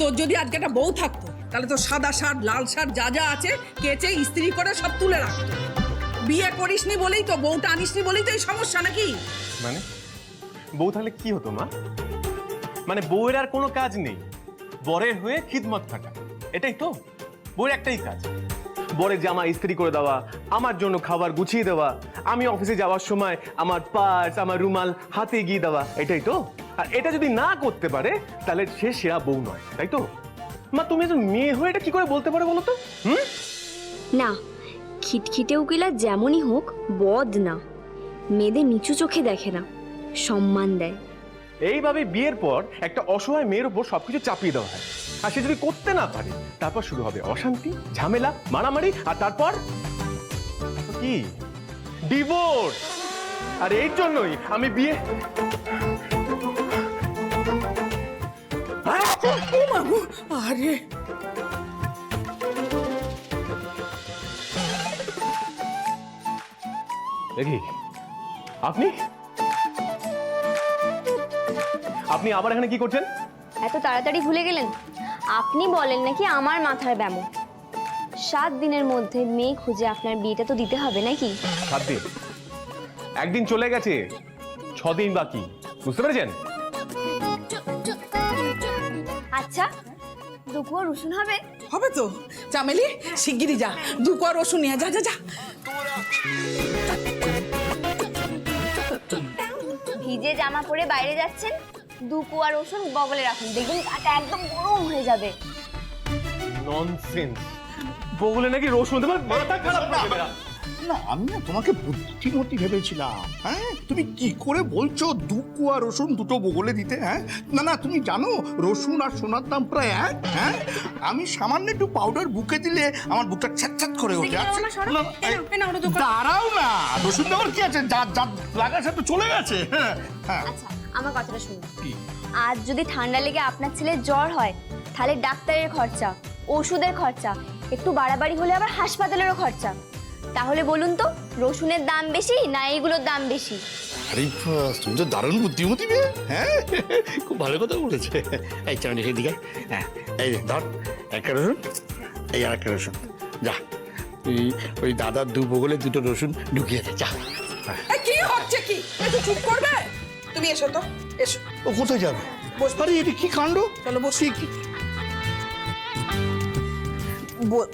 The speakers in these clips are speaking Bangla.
তোর যদি আজকে একটা বউ থাকতো তাহলে তো সাদা শার্ট লাল শার্ট যা যা আছে কেচে ইস্ত্রি করে সব তুলে রাখতো। বিয়ে করিসনি বলেই তো, বউটা আনিসনি বলেই তো এই সমস্যা নাকি? মানে বউ থাকলে কি হতো মা? মানে বউয়ের আর কোনো কাজ নেই, বরের হয়ে খিদমত থাকা, এটাই তো বউয়ের একটাই কাজ। বরের জামা ইস্ত্রি করে দেওয়া, আমার জন্য খাবার গুছিয়ে দেওয়া, আমি অফিসে যাওয়ার সময় আমার পার্স আমার রুমাল হাতে গিয়ে দেওয়া, এটাই তো। আর এটা যদি না করতে পারে তাহলে সে সেরা বউ নয়, তাই তো? মা তুমি একজন মেয়ে হয়ে এটা কি করে বলতে পারো বলো তো? না, খিটখিটে উকিলা যেমনই হোক বদ না, মেয়েদের নিচু চোখে দেখে না, সম্মান দেয়। এইভাবে বিয়ের পর একটা অসহায় মেয়ের উপর সবকিছু চাপিয়ে দেওয়া হয়, আর সে যদি করতে না পারে তারপর শুরু হবে অশান্তি, ঝামেলা, মারামারি, আর তারপর কি? ডিভোর্স। আর এই জন্যই আমি বিয়ে আরে দেখি আপনি আপনি আবার এখানে কি করছেন? এত তাড়াতাড়ি ভুলে গেলেন? আপনি বলেন নাকি আমার মাথার ব্যামো। 7 দিনের মধ্যে মেয়ে খুঁজে আপনার বিয়েটা তো দিতে হবে নাকি? 7 দিন? একদিন চলে গেছে, 6 দিন বাকি, বুঝতে পেরেছেন? আচ্ছা, দুপুর রসুন হবে? হবে তো চামেলি, শিগগিরই যা, 2 কোয়া রসুন নিয়ে যা যা যা। ভিজে জামা পরে বাইরে যাচ্ছেন, 2 কোয়া রসুন বগলে রাখুন, দেখবেন গাটা একদম গরম হয়ে যাবে। ননসেন্স, বগলে নাকি রসুন দেবার মাথা খারাপ করে দেবে না। না, আমি না তোমাকে বুদ্ধিমতী ভেবেছিলাম। হ্যাঁ, তুমি কি করে বলছো 2 কোয়া রসুন দুটো বগলে দিতে? হ্যাঁ, না না, তুমি জানো রসুন আর সোনার দাম প্রায় এক। হ্যাঁ, আমি সামান্য একটু পাউডার বুকে দিলে আমার বুকটা ছ্যাঁত করে ওঠে। দাঁড়াও না, রসুন দেওয়ার কি আছে? যা যা লাগার সাথে চলে গেছে। হ্যাঁ হ্যাঁ। আচ্ছা, আমার কথাটা শুনুন। কি? আজ যদি ঠান্ডা লেগে আপনার ছেলের জ্বর হয়, তাহলে ডাক্তারের খরচা, ওষুধের খরচা, একটু বাড়াবাড়ি হলে আবার হাসপাতালেরও খরচা। তাহলে বলুন তো, রসুনের দাম বেশি না এইগুলোর দাম বেশি? আরে তুমি তো দারুণ বুদ্ধিমতী মেয়ে। হ্যাঁ, খুব ভালো কথা বলেছে। এই চামড়ি সেদিকে, হ্যাঁ, এই ধর একটা রসুন, এই আর একটা রসুন। যা, তুই ওই দাদার 2 বগলে 2টো রসুন ঢুকিয়ে দে, যা। কি হচ্ছে কি? একটু চুপ করবে? তুমি এসো তো, এসো। ও কোথায় যাবে? বসবে। আরে এটা কি কাণ্ড? চলো বসি।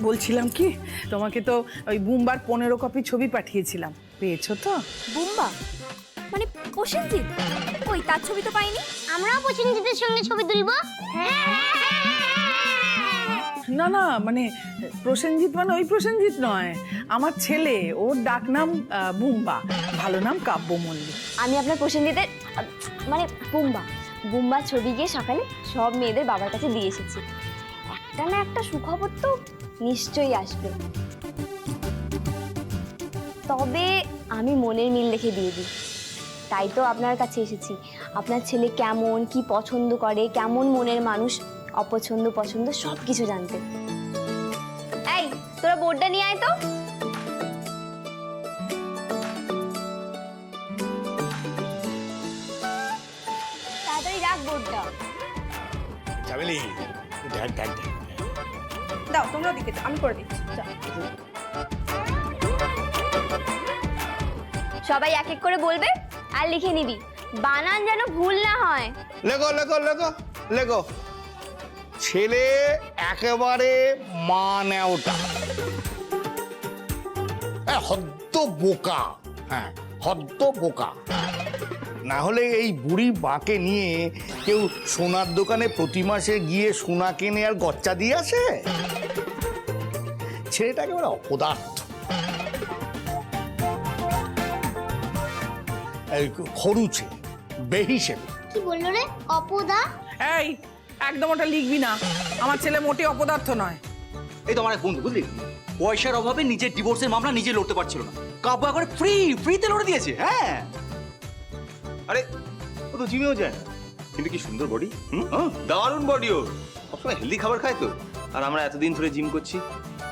বলছিলাম কি, তোমাকে তো ওই বুম্বার 15 কপি ছবি পাঠিয়েছিলাম, পেয়েছো তো? বুম্বা মানে প্রসেনজিৎ? ওই তার ছবি তো পাইনি। আমরাও প্রসেনজিতের সঙ্গে ছবি তুলবো। না না, মানে প্রসেনজিৎ মানে ওই প্রসেনজিৎ নয়, আমার ছেলে, ওর ডাক নাম বুম্বা, ভালো নাম কাব্য মল্লিক। আমি আপনার প্রসেনজিতের মানে বুম্বা ছবি গিয়ে সকালে সব মেয়েদের বাবার কাছে দিয়ে এসেছি। একটা না একটা সুখবর তো নিশ্চয়ই আসবে। তবে আমি মনের মিল রেখে দিয়ে দিই, তাই তো আপনার কাছে এসেছি। আপনার ছেলে কেমন, কি পছন্দ করে, কেমন মনের মানুষ, অপছন্দ পছন্দ সব কিছু জানতে। এই তোরা বোর্ডটা নিয়ে আয় তো। তাড়াতাড়ি রাখ বোর্ডটা। চামেলি, দেখ দেখ দেখ। দাও, তোমরা দিকে যাও, আমি করে দিচ্ছি। সবাই এক এক করে বলবে আর লিখে নিবি, বানান যেন ভুল না হয়। Lego Lego Lego Lego. ছেলে একেবারে মা নেওটা, হদ্দ বোকা। হ্যাঁ, হদ্দ বোকা। না হলে এই বুড়ি মাকে নিয়ে কেউ সোনার দোকানে প্রতি মাসে গিয়ে সোনা কেনে আর গচ্চা দিয়ে আসে? ছেলেটা একেবারে অপদার্থ, খরুচে, বেহিসেবে। কি বললো রে? অপদা? এই একদম ওটা লিখবি না, আমার ছেলে মোটে অপদার্থ নয়। এই তো আমার এক বন্ধু, বুঝলি, পয়সার অভাবে নিজের ডিভোর্সের মামলা নিজে লড়তে পারছিল না, কাব্য করে ফ্রিতে লড়ে দিয়েছে। হ্যাঁ, আরে ও তো জিমেও যায় না, কিন্তু কি সুন্দর বডি, দারুণ বডি ওর, সবসময় হেলদি খাবার খায় তো। আর আমরা এতদিন ধরে জিম করছি,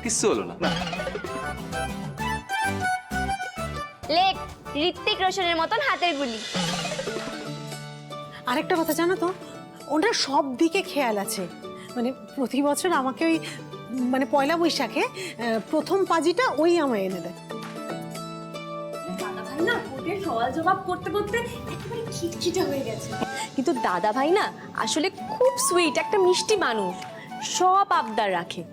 কিচ্ছু হলো না। লেখ ঋত্বিক রোশনের মতন হাতের গুলি। আরেকটা কথা জানো তো, ওনার সব দিকে খেয়াল আছে, মানে প্রতি বছর আমাকে ওই মানে পয়লা বৈশাখে প্রথম পাজিটা ওই আমায় এনে দেয়। দাদা ভাই না কোর্টের সওয়াল জবাব করতে করতে একেবারে খিটখিটে হয়ে গেছে। কিন্তু দাদা ভাই না আসলে খুব সুইট, একটা মিষ্টি মানুষ, সব আবদার রাখে।